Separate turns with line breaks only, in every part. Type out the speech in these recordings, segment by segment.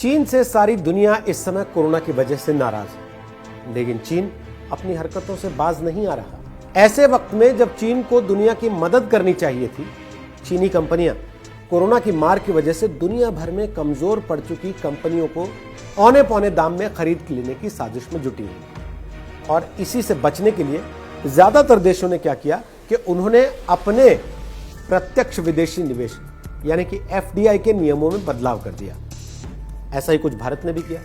चीन से सारी दुनिया इस समय कोरोना की वजह से नाराज है, लेकिन चीन अपनी हरकतों से बाज नहीं आ रहा। ऐसे वक्त में जब चीन को दुनिया की मदद करनी चाहिए थी, चीनी कंपनियां कोरोना की मार की वजह से दुनिया भर में कमजोर पड़ चुकी कंपनियों को औने पौने दाम में खरीद लेने की साजिश में जुटी हुई। और इसी से बचने के लिए ज्यादातर देशों ने क्या किया कि उन्होंने अपने प्रत्यक्ष विदेशी निवेश यानी कि एफडीआई के नियमों में बदलाव कर दिया। ऐसा ही कुछ भारत ने भी किया,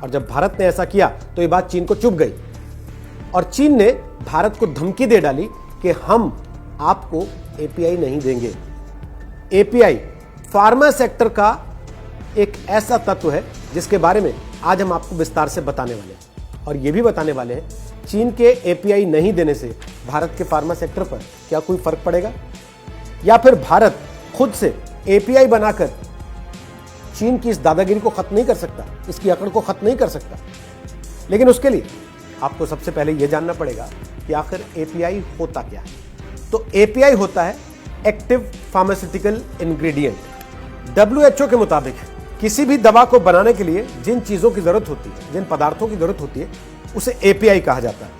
और जब भारत ने ऐसा किया तो ये बात चीन को चुभ गई और चीन ने भारत को धमकी दे डाली कि हम आपको एपीआई नहीं देंगे। एपीआई फार्मा सेक्टर का एक ऐसा तत्व है जिसके बारे में आज हम आपको विस्तार से बताने वाले हैं, और ये भी बताने वाले हैं चीन के एपीआई नहीं देने से भारत के फार्मा सेक्टर पर क्या कोई फर्क पड़ेगा, या फिर भारत खुद से एपीआई बनाकर चीन की इस दादागिरी को खत्म नहीं कर सकता, इसकी अकड़ को खत्म नहीं कर सकता। लेकिन उसके लिए आपको सबसे पहले यह जानना पड़ेगा कि आखिर एपीआई होता क्या है। तो एपीआई होता है एक्टिव फार्मास्यूटिकल इंग्रेडिएंट। डब्ल्यूएचओ के मुताबिक किसी भी दवा को बनाने के लिए जिन चीजों की जरूरत होती है, जिन पदार्थों की जरूरत होती है, उसे एपीआई कहा जाता है।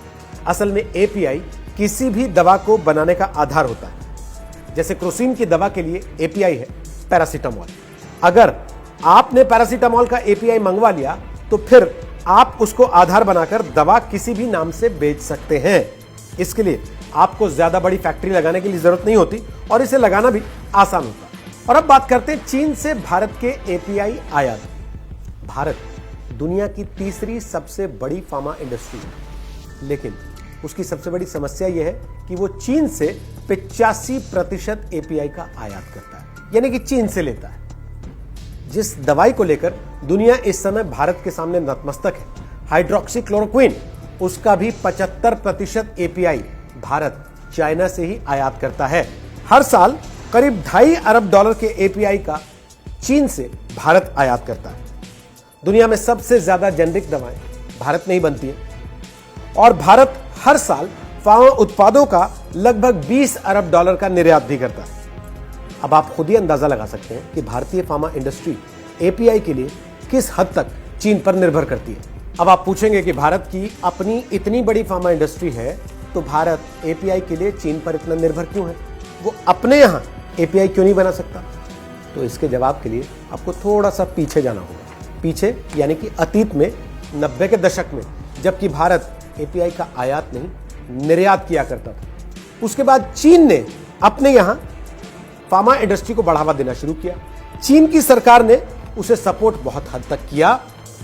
असल में एपीआई किसी भी दवा को बनाने का आधार होता है। जैसे क्रोसिन की दवा के लिए एपीआई है पैरासीटामोल। अगर आपने पैरासीटामोल का एपीआई मंगवा लिया तो फिर आप उसको आधार बनाकर दवा किसी भी नाम से बेच सकते हैं। इसके लिए आपको ज्यादा बड़ी फैक्ट्री लगाने की जरूरत नहीं होती और इसे लगाना भी आसान होता है। और अब बात करते हैं चीन से भारत के एपीआई आयात। भारत दुनिया की तीसरी सबसे बड़ी फार्मा इंडस्ट्री है, लेकिन उसकी सबसे बड़ी समस्या यह है कि वो चीन से 85% एपीआई का आयात करता है, यानी कि चीन से लेता है। जिस दवाई को लेकर दुनिया इस समय भारत के सामने नतमस्तक है, हाइड्रोक्सी क्लोरोक्विन, उसका भी 75% एपीआई भारत चाइना से ही आयात करता है। हर साल करीब $2.5 अरब के एपीआई का चीन से भारत आयात करता है। दुनिया में सबसे ज्यादा जेनरिक दवाएं भारत में ही बनती हैं, और भारत हर साल फार्मा उत्पादों का लगभग $20 अरब का निर्यात भी करता है। अब आप खुद ही अंदाजा लगा सकते हैं कि भारतीय फार्मा इंडस्ट्री एपीआई के लिए किस हद तक चीन पर निर्भर करती है। अब आप पूछेंगे कि भारत की अपनी इतनी बड़ी फार्मा इंडस्ट्री है तो भारत एपीआई के लिए चीन पर इतना निर्भर क्यों है, वो अपने यहां एपीआई क्यों नहीं बना सकता? तो इसके जवाब के लिए आपको थोड़ा सा पीछे जाना होगा। पीछे यानी कि अतीत में 90 के दशक में, जबकि भारत एपीआई का आयात नहीं निर्यात किया करता था। उसके बाद चीन ने अपने यहां फार्मा इंडस्ट्री को बढ़ावा देना शुरू किया। चीन की सरकार ने उसे सपोर्ट बहुत हद तक किया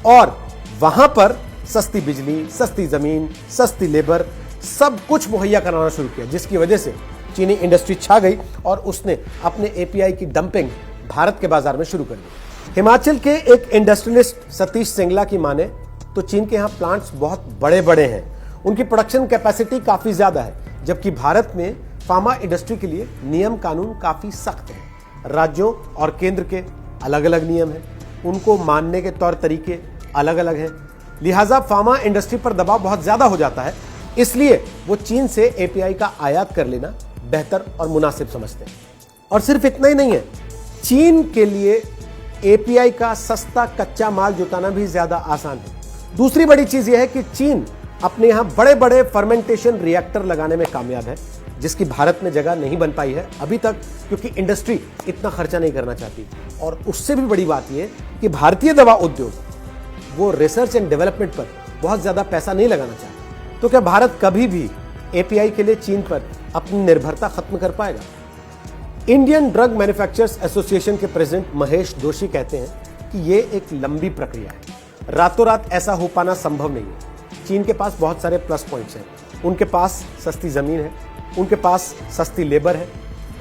और वहां पर सस्ती बिजली, सस्ती जमीन, सस्ती लेबर, सब कुछ मुहैया कराना शुरू किया, जिसकी वजह से चीनी इंडस्ट्री छा गई और उसने अपने एपीआई की डंपिंग भारत के बाजार में शुरू कर दी। हिमाचल के एक इंडस्ट्रियलिस्ट सतीश सिंगला की माने तो चीन के यहां प्लांट्स बहुत बड़े बड़े हैं, उनकी प्रोडक्शन कैपेसिटी काफी ज्यादा है, जबकि भारत में फार्मा इंडस्ट्री के लिए नियम कानून काफी सख्त है। राज्यों और केंद्र के अलग अलग नियम हैं, उनको मानने के तौर तरीके अलग अलग हैं, लिहाजा फार्मा इंडस्ट्री पर दबाव बहुत ज्यादा हो जाता है। इसलिए वो चीन से एपीआई का आयात कर लेना बेहतर और मुनासिब समझते हैं। और सिर्फ इतना ही नहीं है, चीन के लिए एपीआई का सस्ता कच्चा माल जुटाना भी ज्यादा आसान है। दूसरी बड़ी चीज यह है कि चीन अपने यहां बड़े बड़े फर्मेंटेशन रिएक्टर लगाने में कामयाब है, जिसकी भारत में जगह नहीं बन पाई है अभी तक, क्योंकि इंडस्ट्री इतना खर्चा नहीं करना चाहती। और उससे भी बड़ी बात यह कि भारतीय दवा उद्योग वो रिसर्च एंड डेवलपमेंट पर बहुत ज्यादा पैसा नहीं लगाना चाहता। तो क्या भारत कभी भी एपीआई के लिए चीन पर अपनी निर्भरता खत्म कर पाएगा? इंडियन ड्रग मैन्युफैक्चरर्स एसोसिएशन के प्रेसिडेंट महेश जोशी कहते हैं कि यह एक लंबी प्रक्रिया है, रातों रात ऐसा हो पाना संभव नहीं है। चीन के पास बहुत सारे प्लस पॉइंट्स हैं, उनके पास सस्ती जमीन है, उनके पास सस्ती लेबर है,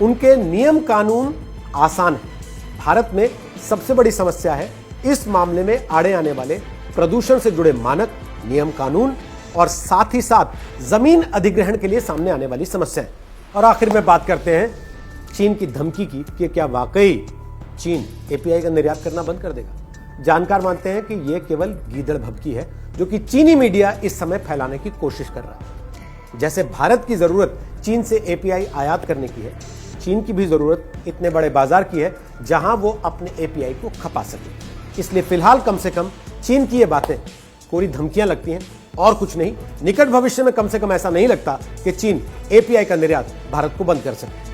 उनके नियम कानून आसान है। भारत में सबसे बड़ी समस्या है इस मामले में आड़े आने वाले प्रदूषण से जुड़े मानक, नियम कानून और साथ ही साथ जमीन अधिग्रहण के लिए सामने आने वाली समस्या है। और आखिर में बात करते हैं चीन की धमकी की कि क्या वाकई चीन एपीआई का निर्यात करना बंद कर देगा? जानकार मानते हैं कि यह केवल गीदड़ भभकी है जो कि चीनी मीडिया इस समय फैलाने की कोशिश कर रहा है। जैसे भारत की जरूरत चीन से एपीआई आयात करने की है, चीन की भी जरूरत इतने बड़े बाजार की है जहां वो अपने एपीआई को खपा सके। इसलिए फिलहाल कम से कम चीन की ये बातें कोरी धमकियां लगती हैं और कुछ नहीं। निकट भविष्य में कम से कम ऐसा नहीं लगता कि चीन एपीआई का निर्यात भारत को बंद कर सके।